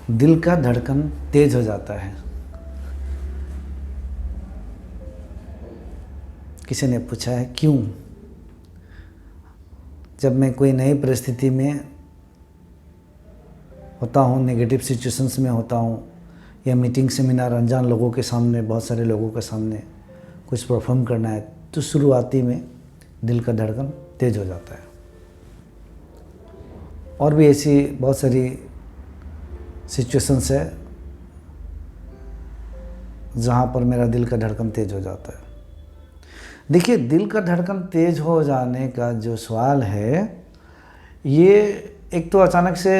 दिल का धड़कन तेज हो जाता है। किसी ने पूछा है क्यों? जब मैं कोई नई परिस्थिति में होता हूँ, नेगेटिव सिचुएशंस में होता हूँ, या मीटिंग सेमिनार अनजान लोगों के सामने, बहुत सारे लोगों के सामने कुछ परफॉर्म करना है, तो शुरुआती में दिल का धड़कन तेज हो जाता है। और भी ऐसी बहुत सारी सिचुएशंस है जहाँ पर मेरा दिल का धड़कन तेज हो जाता है। देखिए, दिल का धड़कन तेज हो जाने का जो सवाल है, ये एक तो अचानक से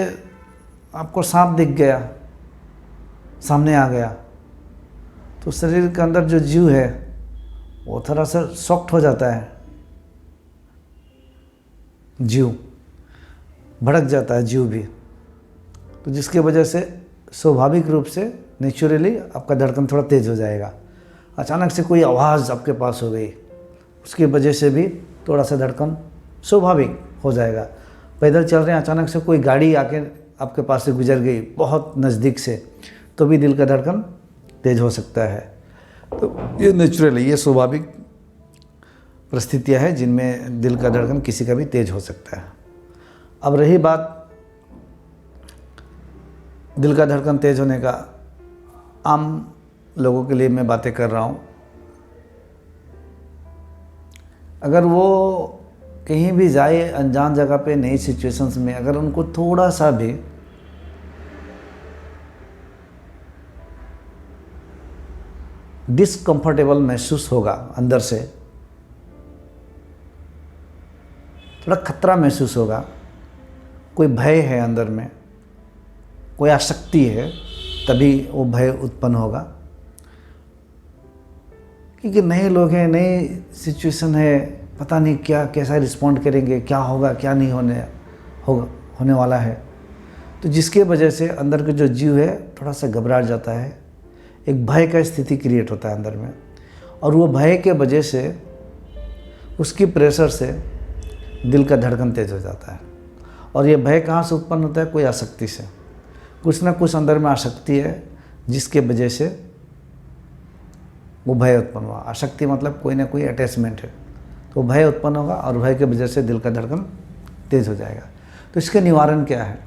आपको सांप दिख गया, सामने आ गया, तो शरीर के अंदर जो जीव है वो थोड़ा सा शॉक्ड हो जाता है, जीव भड़क जाता है, जीव भी। तो जिसके वजह से स्वाभाविक रूप से नेचुरली आपका धड़कन थोड़ा तेज हो जाएगा। अचानक से कोई आवाज़ आपके पास हो गई, उसकी वजह से भी थोड़ा सा धड़कन स्वाभाविक हो जाएगा। पैदल चल रहे हैं, अचानक से कोई गाड़ी आके आपके पास से गुजर गई बहुत नज़दीक से, तो भी दिल का धड़कन तेज हो सकता है। तो ये नेचुरल है, ये स्वाभाविक परिस्थितियाँ हैं जिनमें दिल का धड़कन किसी का भी तेज हो सकता है। अब रही बात दिल का धड़कन तेज होने का, आम लोगों के लिए मैं बातें कर रहा हूँ। अगर वो कहीं भी जाए अनजान जगह पे, नई सिचुएशंस में, अगर उनको थोड़ा सा भी डिसकंफर्टेबल महसूस होगा, अंदर से थोड़ा खतरा महसूस होगा, कोई भय है अंदर में, कोई आसक्ति है, तभी वो भय उत्पन्न होगा। क्योंकि नए लोग हैं, नई सिचुएशन है, पता नहीं क्या कैसा रिस्पॉन्ड करेंगे, क्या होगा क्या नहीं होने वाला है। तो जिसके वजह से अंदर के जो जीव है थोड़ा सा घबरा जाता है, एक भय का स्थिति क्रिएट होता है अंदर में, और वो भय के वजह से, उसकी प्रेशर से दिल का धड़कन तेज हो जाता है। और ये भय कहाँ से उत्पन्न होता है? कोई आसक्ति से, कुछ ना कुछ अंदर में आसक्ति है जिसके वजह से वो भय उत्पन्न हुआ। आसक्ति मतलब कोई ना कोई अटैचमेंट है, तो भय उत्पन्न होगा और भय की वजह से दिल का धड़कन तेज हो जाएगा। तो इसके निवारण क्या है?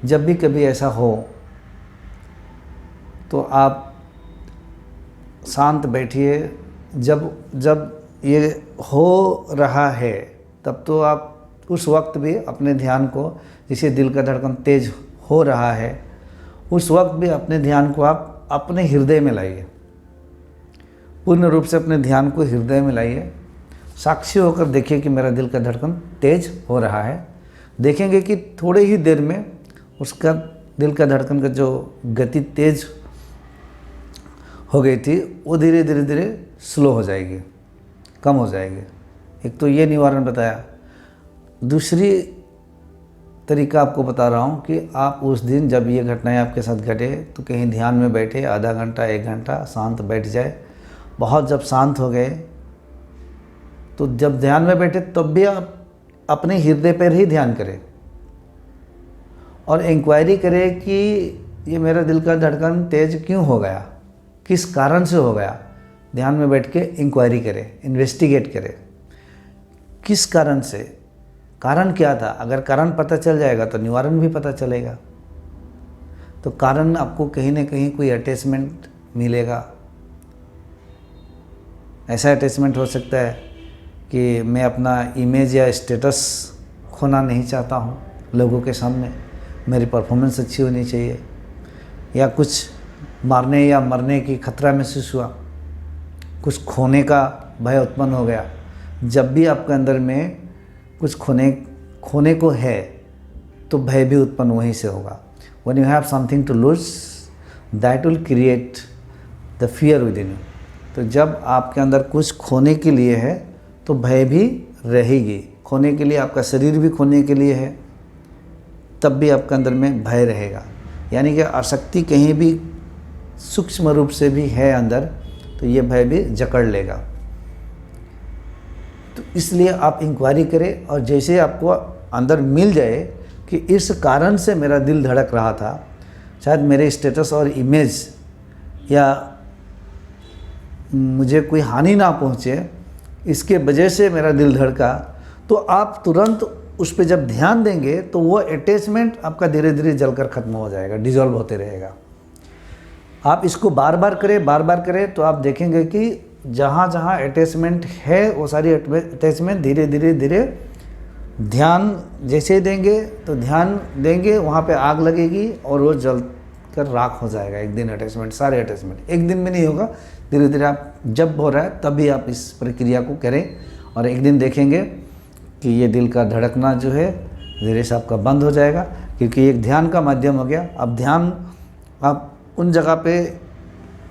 जब भी कभी ऐसा हो तो आप शांत बैठिए। जब ये हो रहा है तब तो आप उस वक्त भी अपने ध्यान को, जिसे दिल का धड़कन तेज हो रहा है, उस वक्त भी अपने ध्यान को आप अपने हृदय में लाइए। पूर्ण रूप से अपने ध्यान को हृदय में लाइए। साक्षी होकर देखिए कि मेरा दिल का धड़कन तेज हो रहा है। देखेंगे कि थोड़े ही देर में उसका दिल का धड़कन का जो गति तेज हो गई थी वो धीरे धीरे स्लो हो जाएगी, कम हो जाएगी। एक तो ये निवारण बताया। दूसरी तरीका आपको बता रहा हूँ कि आप उस दिन जब ये घटनाएं आपके साथ घटे तो कहीं ध्यान में बैठे, आधा घंटा 1 घंटा शांत बैठ जाए। बहुत जब शांत हो गए तो जब ध्यान में बैठे तब भी आप अपने हृदय पर ही ध्यान करें और इंक्वायरी करें कि ये मेरा दिल का धड़कन तेज क्यों हो गया, किस कारण से हो गया। ध्यान में बैठ के इंक्वायरी करें, इन्वेस्टिगेट करें, किस कारण से, कारण क्या था। अगर कारण पता चल जाएगा तो निवारण भी पता चलेगा। तो कारण आपको कहीं ना कहीं कोई अटैचमेंट मिलेगा। ऐसा अटैचमेंट हो सकता है कि मैं अपना इमेज या स्टेटस खोना नहीं चाहता हूँ लोगों के सामने, मेरी परफॉर्मेंस अच्छी होनी चाहिए, या कुछ मारने या मरने की खतरा महसूस हुआ, कुछ खोने का भय उत्पन्न हो गया। जब भी आपके अंदर में कुछ खोने को है तो भय भी उत्पन्न वहीं से होगा। When you have something to lose, that will create the fear within you. तो जब आपके अंदर कुछ खोने के लिए है तो भय भी रहेगी। खोने के लिए, आपका शरीर भी खोने के लिए है, तब भी आपके अंदर में भय रहेगा। यानी कि आसक्ति कहीं भी सूक्ष्म रूप से भी है अंदर, तो ये भय भी जकड़ लेगा। तो इसलिए आप इंक्वायरी करें, और जैसे आपको अंदर मिल जाए कि इस कारण से मेरा दिल धड़क रहा था, शायद मेरे स्टेटस और इमेज या मुझे कोई हानि ना पहुँचे, इसके वजह से मेरा दिल धड़का, तो आप तुरंत उस पर जब ध्यान देंगे तो वो अटैचमेंट आपका धीरे धीरे जलकर ख़त्म हो जाएगा, डिजॉल्व होते रहेगा। आप इसको बार बार करें तो आप देखेंगे कि जहाँ जहाँ अटैचमेंट है वो सारी अटैचमेंट धीरे धीरे ध्यान जैसे ही देंगे तो ध्यान देंगे वहाँ पे आग लगेगी और वो जल कर राख हो जाएगा। एक दिन अटैचमेंट, सारे अटैचमेंट एक दिन में नहीं होगा, धीरे धीरे आप जब हो रहा है तभी आप इस प्रक्रिया को करें और एक दिन देखेंगे कि ये दिल का धड़कना जो है धीरे से आपका बंद हो जाएगा, क्योंकि एक ध्यान का माध्यम हो गया। अब ध्यान आप उन जगह पे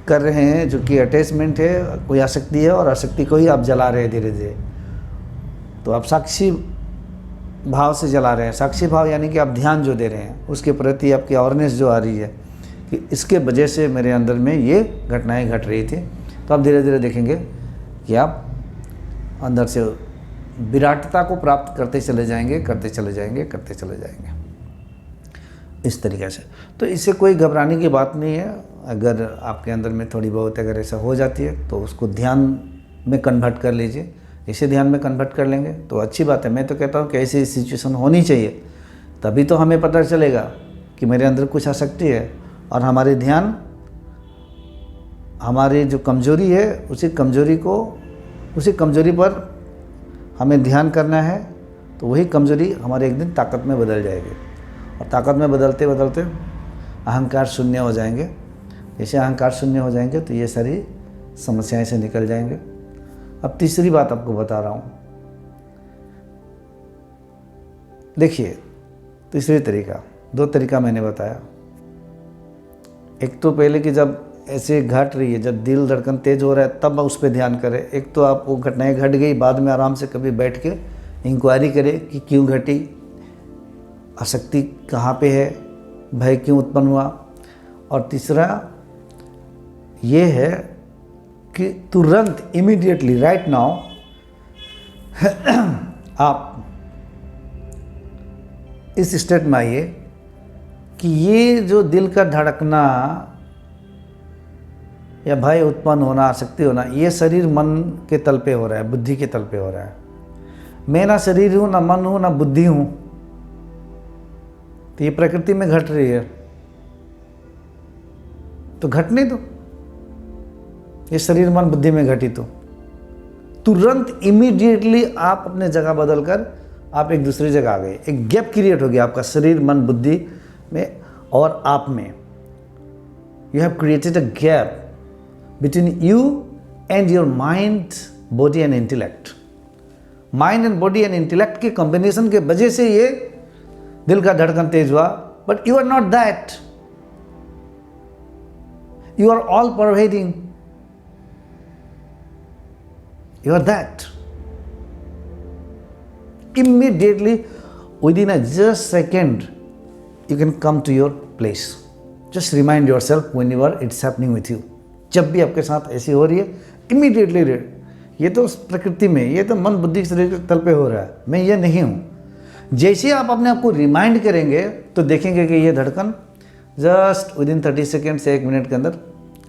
कर रहे हैं जो कि अटैचमेंट है, कोई आसक्ति है, और आसक्ति को ही आप जला रहे हैं धीरे धीरे। तो आप साक्षी भाव से जला रहे हैं। साक्षी भाव यानी कि आप ध्यान जो दे रहे हैं उसके प्रति आपकी अवेयरनेस जो आ रही है कि इसके वजह से मेरे अंदर में ये घटनाएं घट रही थी। तो आप धीरे धीरे देखेंगे कि आप अंदर से विराटता को प्राप्त करते चले जाएंगे, करते चले जाएंगे इस तरीके से। तो इससे कोई घबराने की बात नहीं है। अगर आपके अंदर में थोड़ी बहुत अगर ऐसा हो जाती है तो उसको ध्यान में कन्वर्ट कर लीजिए। इसे ध्यान में कन्वर्ट कर लेंगे तो अच्छी बात है। मैं तो कहता हूँ कि ऐसी सिचुएशन होनी चाहिए, तभी तो हमें पता चलेगा कि मेरे अंदर कुछ आसक्ति है और हमारे ध्यान, हमारी जो कमजोरी है उसी कमजोरी पर हमें ध्यान करना है। तो वही कमजोरी हमारे एक दिन ताकत में बदल जाएगी और ताकत में बदलते बदलते अहंकार शून्य हो जाएंगे। जैसे अहंकार शून्य हो जाएंगे तो ये सारी समस्याएं से निकल जाएंगे। अब तीसरी बात आपको बता रहा हूँ, देखिए तीसरी तरीका, दो तरीका मैंने बताया। एक तो पहले कि जब ऐसे घट रही है, जब दिल धड़कन तेज हो रहा है तब उस पर ध्यान करें। एक तो आप वो घटनाएं घट गई, बाद में आराम से कभी बैठ के इंक्वायरी करें कि क्यों घटी, आसक्ति कहाँ पे है, भय क्यों उत्पन्न हुआ। और तीसरा ये है कि तुरंत इमीडिएटली राइट नाउ आप इस स्टेट में आइए कि ये जो दिल का धड़कना या भय उत्पन्न होना, आसक्ति होना, ये शरीर मन के तल पे हो रहा है, बुद्धि के तल पे हो रहा है। मैं ना शरीर हूँ, ना मन हूँ, ना बुद्धि हूँ। तो ये प्रकृति में घट रही है तो घटने दो। ये शरीर मन बुद्धि में घटी तो तुरंत इमीडिएटली आप अपने जगह बदल कर आप एक दूसरी जगह आ गए। एक गैप क्रिएट हो गया आपका शरीर मन बुद्धि में और आप में। You have created a gap between you and your mind, body and intellect. Mind and body and intellect के कॉम्बिनेशन के वजह से ये दिल का धड़कन तेज हुआ। But you are not that, you are all pervading, you are that. Immediately within a just second you can come to your place. Just remind yourself whenever it's happening with you. जब भी आपके साथ ऐसी हो रही है immediately ये तो प्रकृति में, ये तो मन बुद्धि शरीर के तल पे हो रहा है, मैं ये नहीं हूँ। जैसे आप अपने आप को रिमाइंड करेंगे तो देखेंगे कि ये धड़कन जस्ट विदिन 30 सेकेंड से 1 मिनट के अंदर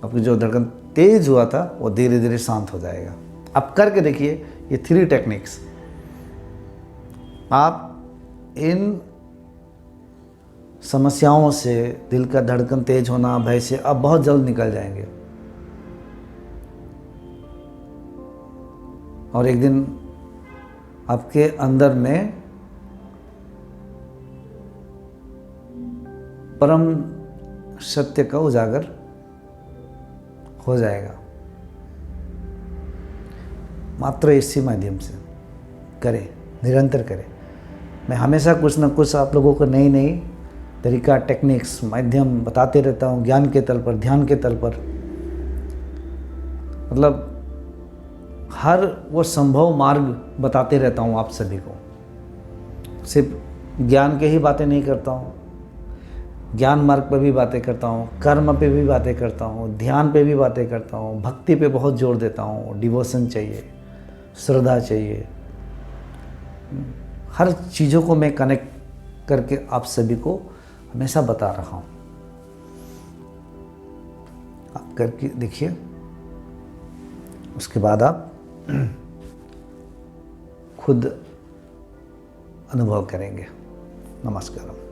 आपकी जो धड़कन तेज हुआ था वो धीरे धीरे शांत हो जाएगा। आप करके देखिए ये 3 टेक्निक्स। आप इन समस्याओं से, दिल का धड़कन तेज होना, भय से आप बहुत जल्द निकल जाएंगे और एक दिन आपके अंदर में परम सत्य का उजागर हो जाएगा। मात्र इसी माध्यम से करें, निरंतर करें। मैं हमेशा कुछ ना कुछ आप लोगों को नई नई तरीका, टेक्निक्स, माध्यम बताते रहता हूँ ज्ञान के तल पर, ध्यान के तल पर। मतलब हर वो संभव मार्ग बताते रहता हूँ आप सभी को। सिर्फ ज्ञान के ही बातें नहीं करता हूँ, ज्ञान मार्ग पर भी बातें करता हूँ, कर्म पे भी बातें करता हूँ, ध्यान पे भी बातें करता हूँ, भक्ति पे बहुत जोर देता हूँ। डिवोशन चाहिए, श्रद्धा चाहिए, हर चीज़ों को मैं कनेक्ट करके आप सभी को हमेशा बता रहा हूँ। आप करके देखिए, उसके बाद आप खुद अनुभव करेंगे। नमस्कार।